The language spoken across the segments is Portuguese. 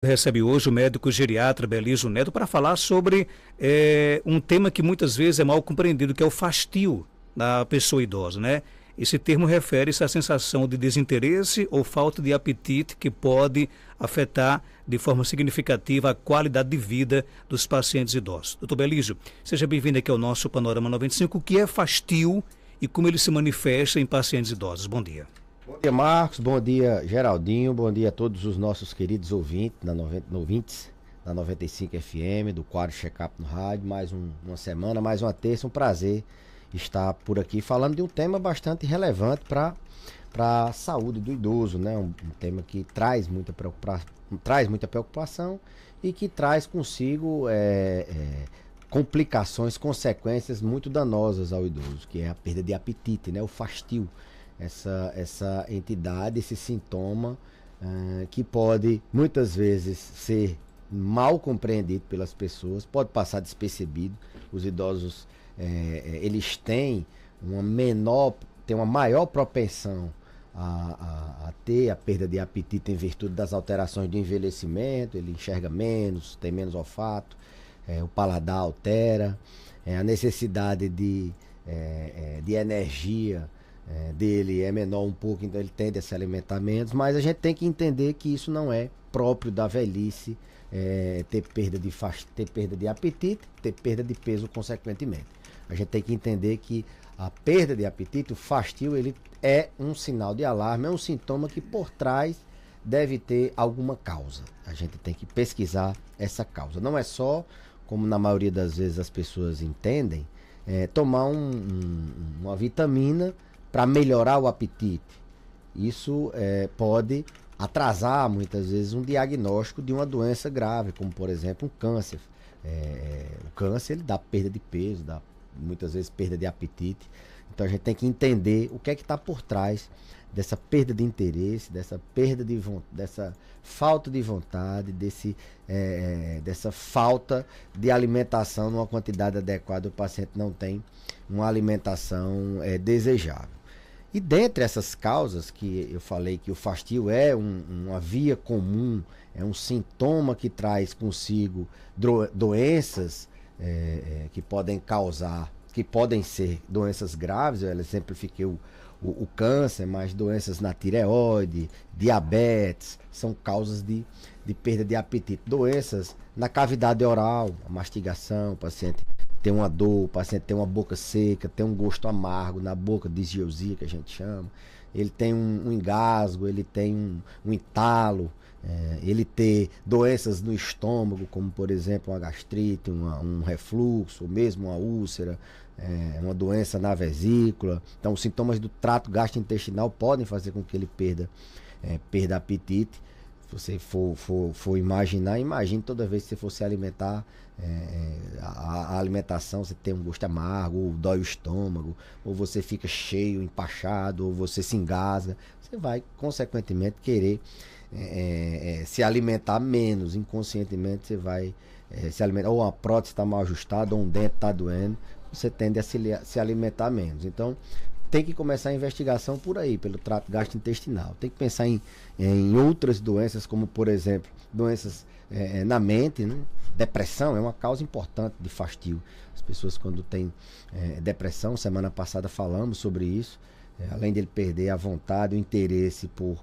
Recebe hoje o médico geriatra Belísio Neto para falar sobre um tema que muitas vezes é mal compreendido, que é o fastio da pessoa idosa, né? Esse termo refere-se à sensação de desinteresse ou falta de apetite que pode afetar de forma significativa a qualidade de vida dos pacientes idosos. Doutor Belísio, seja bem-vindo aqui ao nosso Panorama 95. O que é fastio e como ele se manifesta em pacientes idosos? Bom dia. Bom dia, Marcos. Bom dia, Geraldinho. Bom dia a todos os nossos queridos ouvintes da 95 FM, do quadro Check-up no rádio. Mais uma semana, mais uma terça. Um prazer estar por aqui falando de um tema bastante relevante para a saúde do idoso, né? Um tema que traz muita preocupação e que traz consigo complicações, consequências muito danosas ao idoso, que é a perda de apetite, né? O fastio. Essa entidade, esse sintoma que pode muitas vezes ser mal compreendido pelas pessoas, pode passar despercebido. Os idosos eles têm uma maior propensão a ter a perda de apetite em virtude das alterações do envelhecimento. Ele enxerga menos, tem menos olfato, o paladar altera, a necessidade de energia dele é menor um pouco, então ele tende a se alimentar menos, mas a gente tem que entender que isso não é próprio da velhice, ter perda de apetite, ter perda de peso consequentemente. A gente tem que entender que a perda de apetite, o fastio, ele é um sinal de alarme, é um sintoma que por trás deve ter alguma causa. A gente tem que pesquisar essa causa. Não é só, como na maioria das vezes as pessoas entendem, tomar uma vitamina para melhorar o apetite. Isso pode atrasar muitas vezes um diagnóstico de uma doença grave, como por exemplo um câncer. O câncer ele dá perda de peso, dá muitas vezes perda de apetite. Então a gente tem que entender o que é que está por trás dessa perda de interesse, dessa falta de vontade, dessa falta de alimentação numa quantidade adequada. O paciente não tem uma alimentação desejável. E dentre essas causas que eu falei que o fastio é uma via comum, é um sintoma que traz consigo doenças que podem ser doenças graves. Eu exemplifiquei o câncer, mas doenças na tireoide, diabetes, são causas de perda de apetite. Doenças na cavidade oral, a mastigação, o paciente tem uma dor, o paciente tem uma boca seca, tem um gosto amargo na boca, disgeusia que a gente chama, ele tem um engasgo, ele tem um entalo, ele tem doenças no estômago, como por exemplo uma gastrite, um refluxo, ou mesmo uma úlcera, uma doença na vesícula. Então os sintomas do trato gastrointestinal podem fazer com que ele perda apetite. Se você for imagine toda vez que você for se alimentar, a alimentação, você tem um gosto amargo, ou dói o estômago, ou você fica cheio, empachado, ou você se engasga, você vai consequentemente querer se alimentar menos. Inconscientemente você vai se alimentar, ou a prótese está mal ajustada, ou um dente está doendo, você tende a se alimentar menos. Então tem que começar a investigação por aí, pelo trato gastrointestinal. Tem que pensar em outras doenças, como por exemplo, doenças na mente, né? Depressão é uma causa importante de fastio. As pessoas quando têm depressão, semana passada falamos sobre isso, além de ele perder a vontade, o interesse por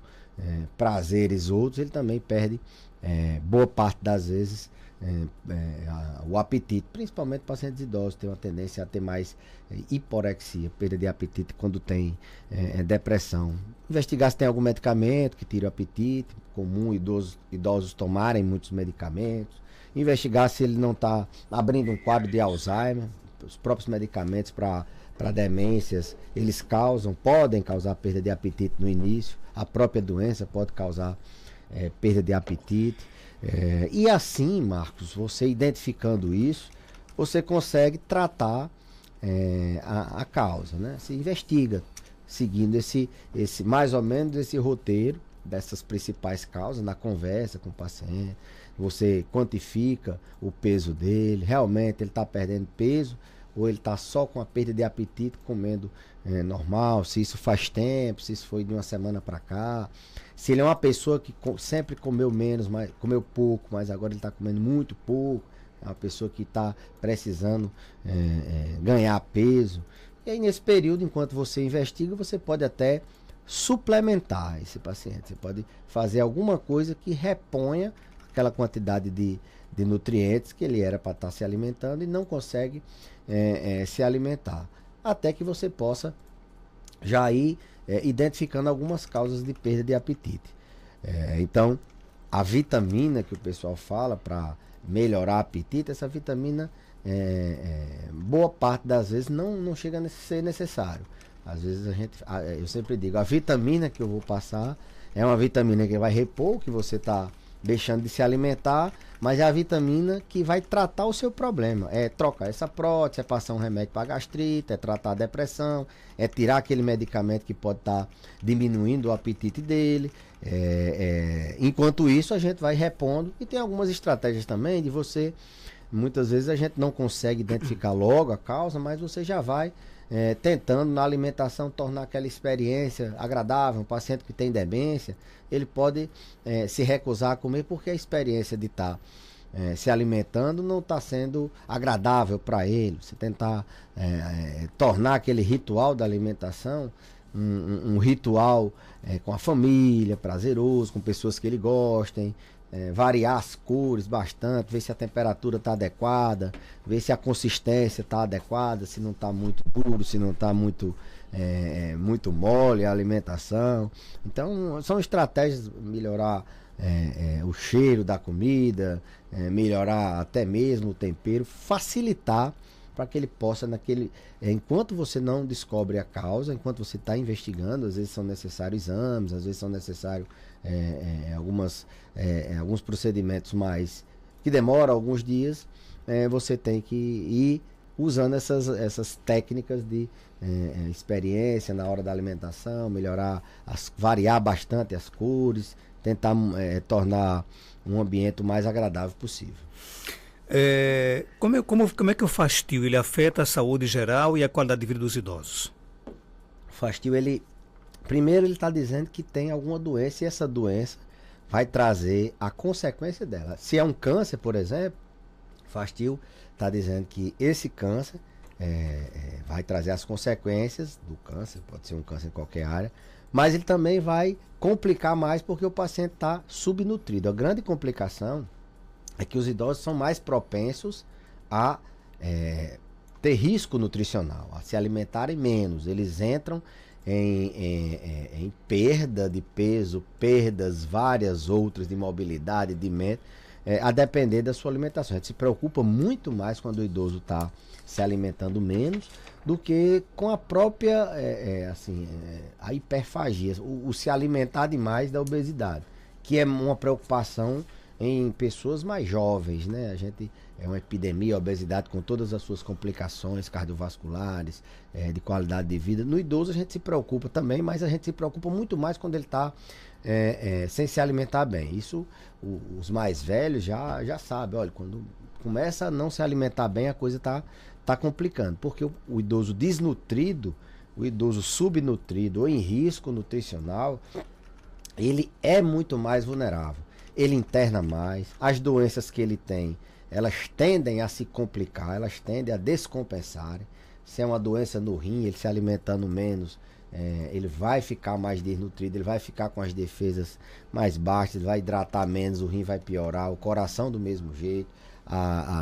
prazeres outros, ele também perde, boa parte das vezes, o apetite. Principalmente pacientes idosos têm uma tendência a ter mais hiporexia, perda de apetite quando tem depressão. Investigar se tem algum medicamento que tire o apetite. Comum idosos tomarem muitos medicamentos. Investigar se ele não está abrindo um quadro de Alzheimer. Os próprios medicamentos para demências, eles podem causar perda de apetite no início. A própria doença pode causar perda de apetite. E assim, Marcos, você identificando isso, você consegue tratar a causa, né? Se investiga, seguindo mais ou menos esse roteiro dessas principais causas, na conversa com o paciente. Você quantifica o peso dele, realmente ele está perdendo peso, ou ele está só com a perda de apetite, comendo normal, se isso faz tempo, se isso foi de uma semana para cá, se ele é uma pessoa que sempre comeu menos, comeu pouco, mas agora ele está comendo muito pouco, é uma pessoa que está precisando ganhar peso. E aí nesse período, enquanto você investiga, você pode até suplementar esse paciente. Você pode fazer alguma coisa que reponha aquela quantidade de nutrientes que ele era para estar se alimentando e não consegue se alimentar. Até que você possa já ir identificando algumas causas de perda de apetite. Então, a vitamina que o pessoal fala para melhorar o apetite, essa vitamina, boa parte das vezes não chega a ser necessário. Às vezes eu sempre digo, a vitamina que eu vou passar é uma vitamina que vai repor o que você está deixando de se alimentar, mas é a vitamina que vai tratar o seu problema. É trocar essa prótese, é passar um remédio para gastrite, é tratar a depressão, é tirar aquele medicamento que pode estar diminuindo o apetite dele. Enquanto isso, a gente vai repondo. E tem algumas estratégias também de você... Muitas vezes a gente não consegue identificar logo a causa, mas você já vai tentando na alimentação tornar aquela experiência agradável. Um paciente que tem demência, ele pode se recusar a comer porque a experiência de estar se alimentando não está sendo agradável para ele. Você tentar tornar aquele ritual da alimentação um ritual com a família, prazeroso, com pessoas que ele gostem. Variar as cores bastante, ver se a temperatura está adequada, ver se a consistência está adequada, se não está muito duro, se não está muito mole a alimentação. Então são estratégias, melhorar o cheiro da comida, melhorar até mesmo o tempero, facilitar para que ele possa enquanto você não descobre a causa, enquanto você está investigando, às vezes são necessários exames, às vezes são necessários alguns procedimentos mais que demoram alguns dias, você tem que ir usando essas técnicas de experiência na hora da alimentação, variar bastante as cores, tentar tornar um ambiente o mais agradável possível. Como é que o fastio ele afeta a saúde geral e a qualidade de vida dos idosos? O fastio, primeiro ele está dizendo que tem alguma doença e essa doença vai trazer a consequência dela. Se é um câncer, por exemplo, o fastio está dizendo que esse câncer vai trazer as consequências do câncer, pode ser um câncer em qualquer área, mas ele também vai complicar mais porque o paciente está subnutrido. A grande complicação é que os idosos são mais propensos a ter risco nutricional, a se alimentarem menos. Eles entram em perda de peso, perdas várias outras de mobilidade, de mente, a depender da sua alimentação. A gente se preocupa muito mais quando o idoso está se alimentando menos do que com a própria a hiperfagia, o se alimentar demais da obesidade, que é uma preocupação em pessoas mais jovens, né? A gente uma epidemia, a obesidade com todas as suas complicações cardiovasculares, de qualidade de vida. No idoso a gente se preocupa também, mas a gente se preocupa muito mais quando ele está sem se alimentar bem. Isso os mais velhos já sabem. Olha, quando começa a não se alimentar bem, a coisa tá complicando, porque o idoso desnutrido, o idoso subnutrido ou em risco nutricional, ele é muito mais vulnerável. Ele interna mais, as doenças que ele tem, elas tendem a se complicar, elas tendem a descompensarem. Se é uma doença no rim, ele se alimentando menos, ele vai ficar mais desnutrido, ele vai ficar com as defesas mais baixas, ele vai hidratar menos, o rim vai piorar, o coração do mesmo jeito,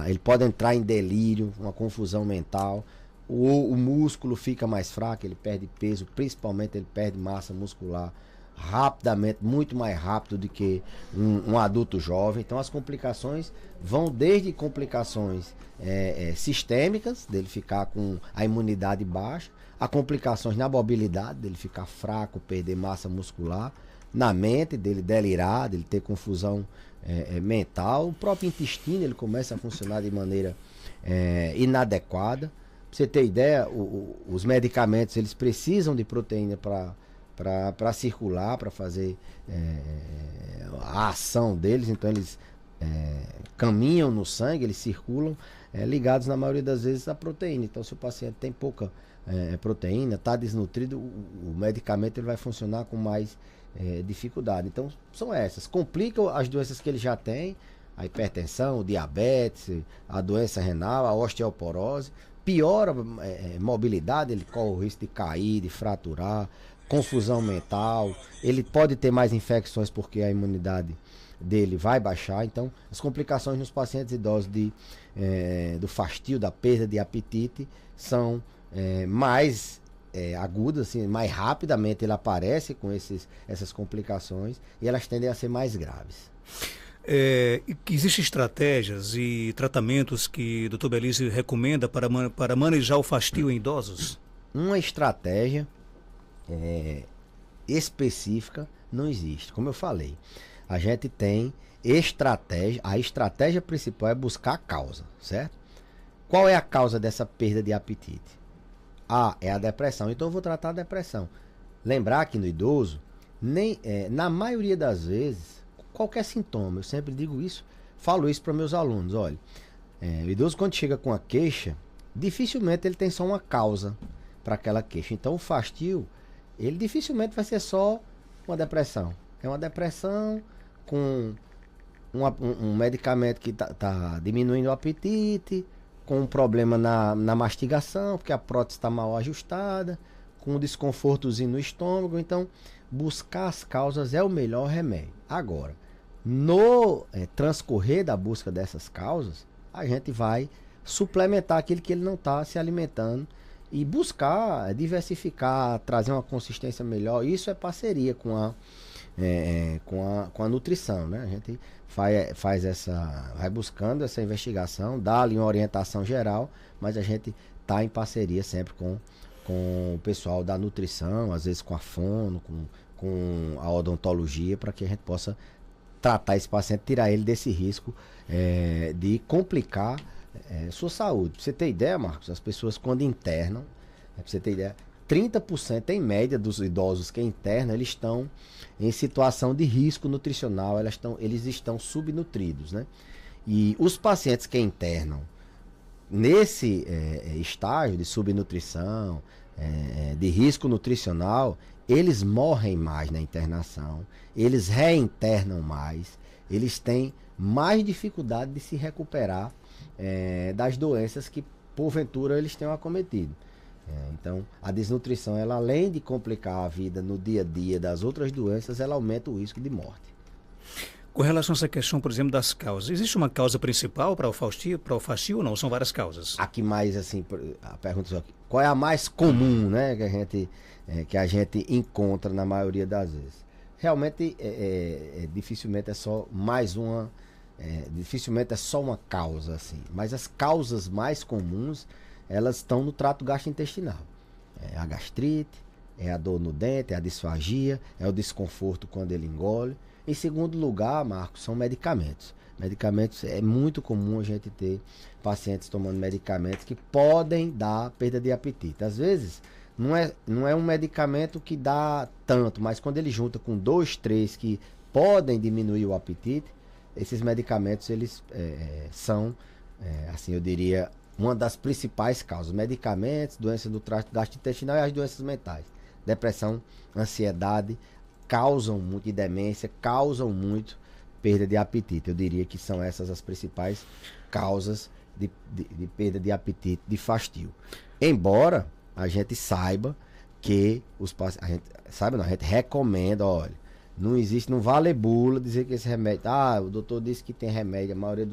ele pode entrar em delírio, uma confusão mental, o músculo fica mais fraco, ele perde peso, principalmente ele perde massa muscular rapidamente, muito mais rápido do que um adulto jovem. Então as complicações vão desde complicações sistêmicas, dele ficar com a imunidade baixa, a complicações na mobilidade, dele ficar fraco, perder massa muscular, na mente, dele delirar, dele ter confusão mental, o próprio intestino ele começa a funcionar de maneira inadequada. Pra você ter ideia, os medicamentos eles precisam de proteína para circular, para fazer a ação deles. Então eles caminham no sangue, eles circulam ligados na maioria das vezes à proteína. Então, se o paciente tem pouca proteína, está desnutrido, o medicamento ele vai funcionar com mais dificuldade. Então, são essas. Complicam as doenças que ele já tem, a hipertensão, o diabetes, a doença renal, a osteoporose. Piora a mobilidade, ele corre o risco de cair, de fraturar, confusão mental. Ele pode ter mais infecções porque a imunidade dele vai baixar. Então, as complicações nos pacientes idosos do fastio, da perda de apetite, são mais agudas, assim, mais rapidamente ele aparece com essas complicações e elas tendem a ser mais graves. Existem estratégias e tratamentos que o Dr. Belísio recomenda para manejar o fastio em idosos? Uma estratégia específica não existe. Como eu falei, a gente tem estratégia. A estratégia principal é buscar a causa, certo? Qual é a causa dessa perda de apetite? É a depressão. Então eu vou tratar a depressão. Lembrar que no idoso, na maioria das vezes, qualquer sintoma, eu sempre digo isso, falo isso para meus alunos, olha, o idoso quando chega com a queixa, dificilmente ele tem só uma causa para aquela queixa. Então o fastio, ele dificilmente vai ser só uma depressão. É uma depressão com um medicamento que tá diminuindo o apetite, com um problema na mastigação, porque a prótese está mal ajustada, com um desconfortozinho no estômago. Então, buscar as causas é o melhor remédio. Agora, no transcorrer da busca dessas causas, a gente vai suplementar aquilo que ele não está se alimentando e buscar diversificar, trazer uma consistência melhor. Isso é parceria com a nutrição, né? A gente vai buscando essa investigação, dá-lhe uma orientação geral, mas a gente está em parceria sempre com o pessoal da nutrição, às vezes com a fono, com a odontologia, para que a gente possa tratar esse paciente, tirar ele desse risco de complicar sua saúde. Pra você ter ideia, Marcos, as pessoas quando internam, pra você ter ideia, 30% em média dos idosos que internam, eles estão em situação de risco nutricional, eles estão subnutridos, né? E os pacientes que internam nesse estágio de subnutrição, de risco nutricional, eles morrem mais na internação, eles reinternam mais, eles têm mais dificuldade de se recuperar das doenças que porventura eles tenham acometido. Então, a desnutrição, ela além de complicar a vida no dia a dia das outras doenças, ela aumenta o risco de morte. Com relação a essa questão, por exemplo, das causas, existe uma causa principal para o fastio ou não? São várias causas? Aqui mais assim, a pergunta é qual é a mais comum, né, que a gente encontra na maioria das vezes? Realmente, dificilmente é só mais uma, dificilmente é só uma causa, assim. Mas as causas mais comuns, elas estão no trato gastrointestinal. É a gastrite, é a dor no dente, é a disfagia, é o desconforto quando ele engole. Em segundo lugar, Marcos, são medicamentos. Medicamentos, é muito comum a gente ter pacientes tomando medicamentos que podem dar perda de apetite. Às vezes, não é um medicamento que dá tanto, mas quando ele junta com 2, 3 que podem diminuir o apetite, esses medicamentos, eles são, assim, eu diria, uma das principais causas. Medicamentos, doenças do trato gastrointestinal e as doenças mentais. Depressão, ansiedade, causam muito, e demência, causam muito perda de apetite. Eu diria que são essas as principais causas de perda de apetite, de fastio. Embora a gente saiba que a gente recomenda, olha, não vale bula dizer que esse remédio, o doutor disse que tem remédio, a maioria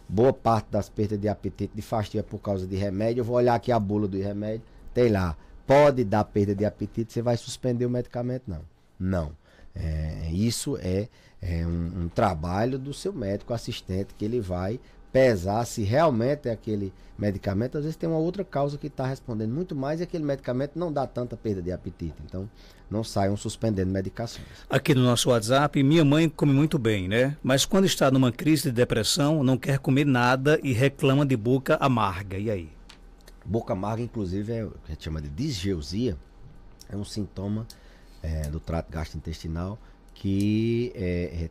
boa parte das perdas de apetite, de fastio é por causa de remédio. Eu vou olhar aqui a bula do remédio, tem lá, pode dar perda de apetite, você vai suspender o medicamento? Não. Isso é um trabalho do seu médico assistente, que ele vai pesar se realmente é aquele medicamento. Às vezes tem uma outra causa que está respondendo muito mais e aquele medicamento não dá tanta perda de apetite. Então, não saiam suspendendo medicações. Aqui no nosso WhatsApp, minha mãe come muito bem, né? Mas quando está numa crise de depressão, não quer comer nada e reclama de boca amarga. E aí? Boca amarga, inclusive, é o que a gente chama de disgeusia. É um sintoma do trato gastrointestinal que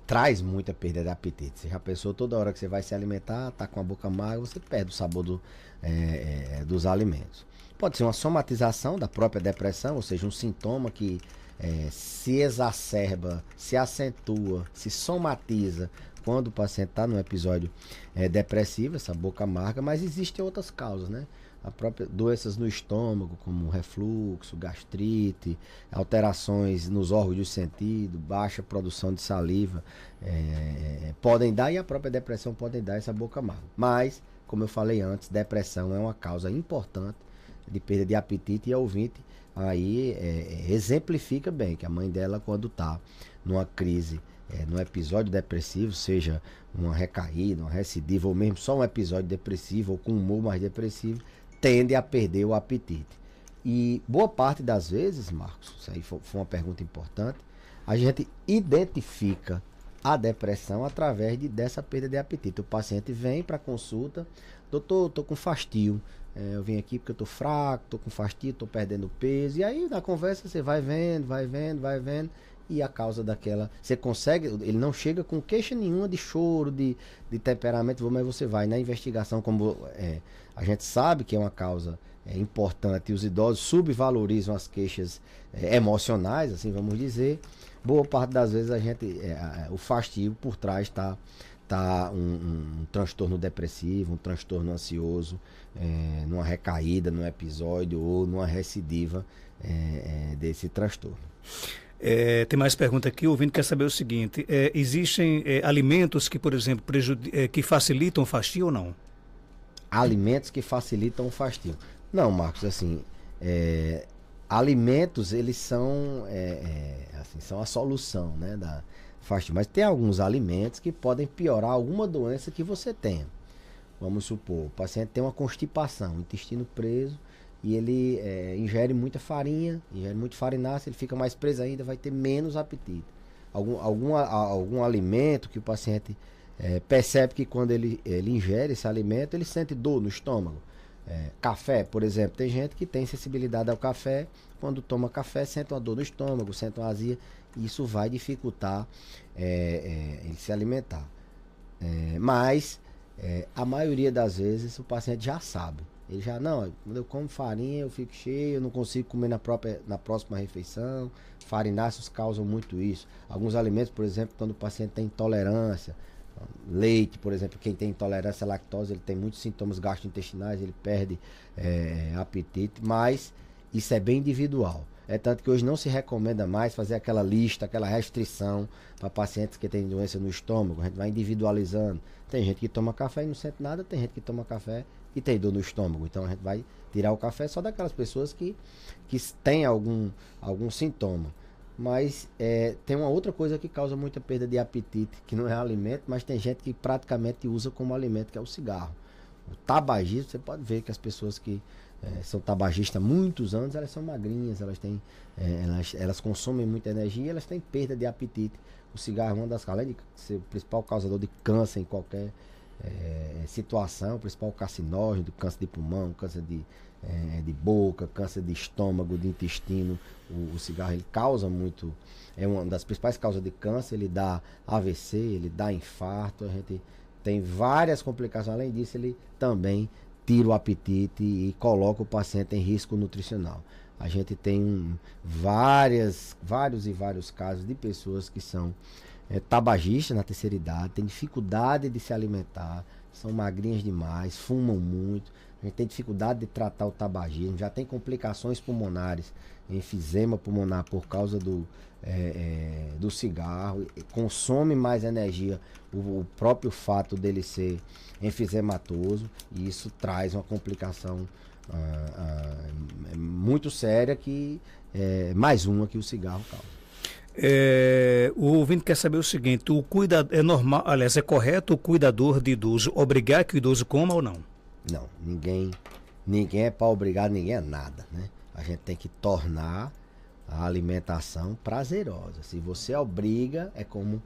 traz muita perda de apetite. Você já pensou, toda hora que você vai se alimentar, tá com a boca amarga, você perde o sabor dos alimentos. Pode ser uma somatização da própria depressão, ou seja, um sintoma que se exacerba, se acentua, se somatiza quando o paciente está num episódio depressivo, essa boca amarga, mas existem outras causas, né? A própria doenças no estômago, como refluxo, gastrite, alterações nos órgãos de sentido, baixa produção de saliva, podem dar, e a própria depressão pode dar essa boca amarga. Mas, como eu falei antes, depressão é uma causa importante de perda de apetite, e a ouvinte aí exemplifica bem que a mãe dela, quando está numa crise, num episódio depressivo, seja uma recaída, uma recidiva, ou mesmo só um episódio depressivo, ou com humor mais depressivo, tende a perder o apetite. E boa parte das vezes, Marcos, isso aí foi uma pergunta importante, a gente identifica a depressão através dessa perda de apetite. O paciente vem para a consulta: doutor, estou com fastio, eu vim aqui porque eu estou fraco, estou com fastio, estou perdendo peso. E aí na conversa você vai vendo, e a causa daquela, você consegue, ele não chega com queixa nenhuma de choro, de temperamento, mas você vai na investigação, como a gente sabe que é uma causa importante, e os idosos subvalorizam as queixas emocionais, assim vamos dizer. Boa parte das vezes o fastio por trás está um transtorno depressivo, um transtorno ansioso, numa recaída, num episódio ou numa recidiva desse transtorno. Tem mais pergunta aqui, o ouvinte quer saber o seguinte: existem alimentos que, por exemplo, que facilitam o fastio ou não? Alimentos que facilitam o fastio. Não, Marcos, assim, alimentos, eles são, assim, são a solução, né, da fastio. Mas tem alguns alimentos que podem piorar alguma doença que você tenha. Vamos supor, o paciente tem uma constipação, intestino preso, e ele ingere muita farinha, ingere muito farináceo, ele fica mais preso ainda, vai ter menos apetite. Algum alimento que o paciente percebe que quando ele ingere esse alimento, ele sente dor no estômago. Café, por exemplo, tem gente que tem sensibilidade ao café, quando toma café sente uma dor no estômago, sente uma azia, e isso vai dificultar ele se alimentar. Mas a maioria das vezes o paciente já sabe. Ele já, não, quando eu como farinha eu fico cheio, eu não consigo comer na próxima refeição. Farináceos causam muito isso. Alguns alimentos, por exemplo, quando o paciente tem intolerância, leite, por exemplo, quem tem intolerância à lactose, ele tem muitos sintomas gastrointestinais, ele perde apetite, mas isso é bem individual. É tanto que hoje não se recomenda mais fazer aquela lista, aquela restrição para pacientes que têm doença no estômago. A gente vai individualizando. Tem gente que toma café e não sente nada, tem gente que toma café e tem dor no estômago. Então a gente vai tirar o café só daquelas pessoas que têm algum sintoma. Mas tem uma outra coisa que causa muita perda de apetite, que não é alimento, mas tem gente que praticamente usa como alimento, que é o cigarro. O tabagismo, você pode ver que as pessoas que são tabagistas há muitos anos, elas são magrinhas, elas consomem muita energia, elas têm perda de apetite. O cigarro é uma das causas, além de ser o principal causador de câncer em qualquer situação, o principal carcinógeno, câncer de pulmão, câncer de boca, câncer de estômago, de intestino. O cigarro, ele causa muito, é uma das principais causas de câncer, ele dá AVC, ele dá infarto, a gente tem várias complicações. Além disso, ele também tira o apetite e coloca o paciente em risco nutricional. A gente tem vários casos de pessoas que são tabagistas na terceira idade, têm dificuldade de se alimentar, são magrinhas demais, fumam muito. A gente tem dificuldade de tratar o tabagismo, já tem complicações pulmonares, enfisema pulmonar por causa do cigarro, consome mais energia, o próprio fato dele ser enfisematoso, e isso traz uma complicação muito séria, que mais uma que o cigarro causa. O ouvinte quer saber o seguinte: é normal, aliás, é correto o cuidador de idoso obrigar que o idoso coma ou não? Não, ninguém é para obrigar ninguém a nada, né? A gente tem que tornar a alimentação prazerosa. Se você obriga, é como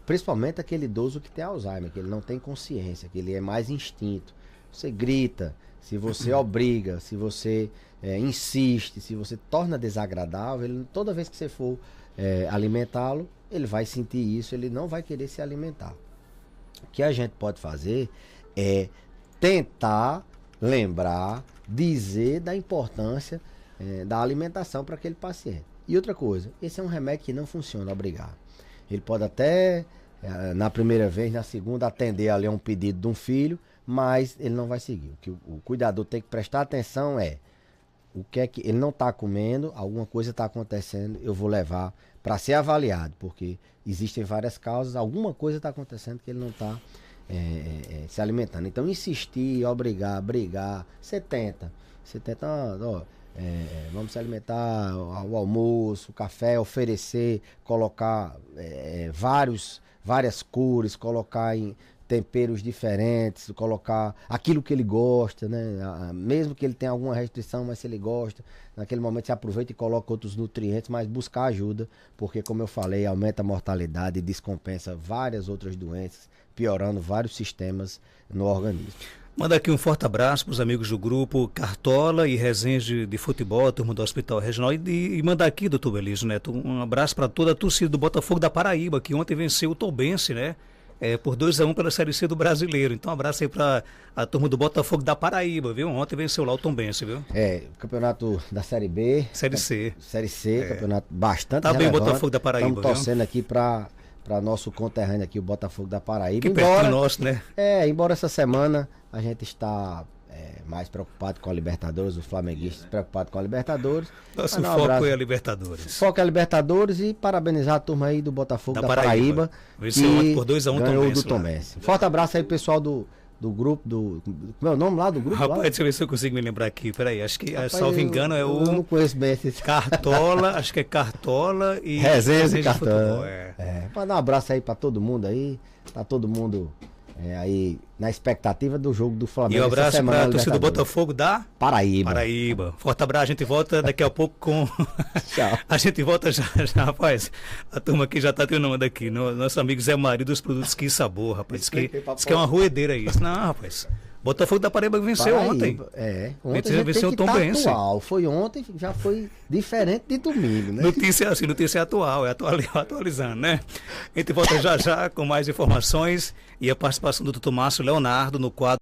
principalmente aquele idoso que tem Alzheimer, que ele não tem consciência, que ele é mais instinto. Você grita, se você obriga, se você insiste, se você torna desagradável, toda vez que você for alimentá-lo, ele vai sentir isso, ele não vai querer se alimentar. O que a gente pode fazer é tentar lembrar, dizer da importância da alimentação para aquele paciente. E outra coisa, esse é um remédio que não funciona, obrigado. Ele pode até, na primeira vez, na segunda, atender ali a um pedido de um filho, mas ele não vai seguir. O que o cuidador tem que prestar atenção o que é que ele não está comendo, alguma coisa está acontecendo, eu vou levar para ser avaliado, porque existem várias causas, alguma coisa está acontecendo que ele não está se alimentando. Então, insistir, obrigar, brigar, você tenta, vamos se alimentar, o almoço, o café, oferecer, colocar várias cores, colocar em temperos diferentes, colocar aquilo que ele gosta, né? Mesmo que ele tenha alguma restrição, mas se ele gosta, naquele momento você aproveita e coloca outros nutrientes, mas buscar ajuda, porque como eu falei, aumenta a mortalidade e descompensa várias outras doenças, piorando vários sistemas no organismo. Manda aqui um forte abraço para os amigos do grupo Cartola e Resenhas de Futebol, a turma do Hospital Regional. E manda aqui, doutor Belísio Neto, um abraço para toda a torcida do Botafogo da Paraíba, que ontem venceu o Tombense, né? Por 2-1 pela Série C do Brasileiro. Então, um abraço aí para a turma do Botafogo da Paraíba, viu? Ontem venceu lá o Tombense, viu? Campeonato da Série B. Série C. Série C, campeonato bastante relevante. Tá bem o Botafogo da Paraíba, estamos torcendo aqui para nosso conterrâneo aqui, o Botafogo da Paraíba. Que perto do nosso, né? Embora essa semana a gente está mais preocupado com a Libertadores, os flamenguistas preocupados com a Libertadores. Nosso foco é a Libertadores. Foco é a Libertadores e parabenizar a turma aí do Botafogo da Paraíba. Venceu ontem por 2-1 ganhou do Tombense. Forte abraço aí, pessoal do grupo, como é o nome lá do grupo? Rapaz, deixa eu ver se eu consigo me lembrar aqui. Peraí, acho que, salvo engano, é o... Eu não conheço bem esses... Cartola, acho que é Cartola e... Resenhas de Cartola. Para dar um abraço aí para todo mundo aí. Tá todo mundo aí na expectativa do jogo do Flamengo. E um abraço para a torcida do Botafogo da Paraíba. Forte abraço, a gente volta daqui a pouco com... Tchau. A gente volta já, rapaz. A turma aqui já tá treinando aqui. Nosso amigo Zé Mário dos produtos Que Sabor, rapaz. Diz que é uma roedeira isso. Não, rapaz. Botafogo da Paraíba venceu ontem. Ontem venceu o Tombense. Foi ontem, já foi diferente de domingo, né? Notícia atual, atualizando, né? A gente volta já com mais informações e a participação do Dr. Márcio Leonardo no quadro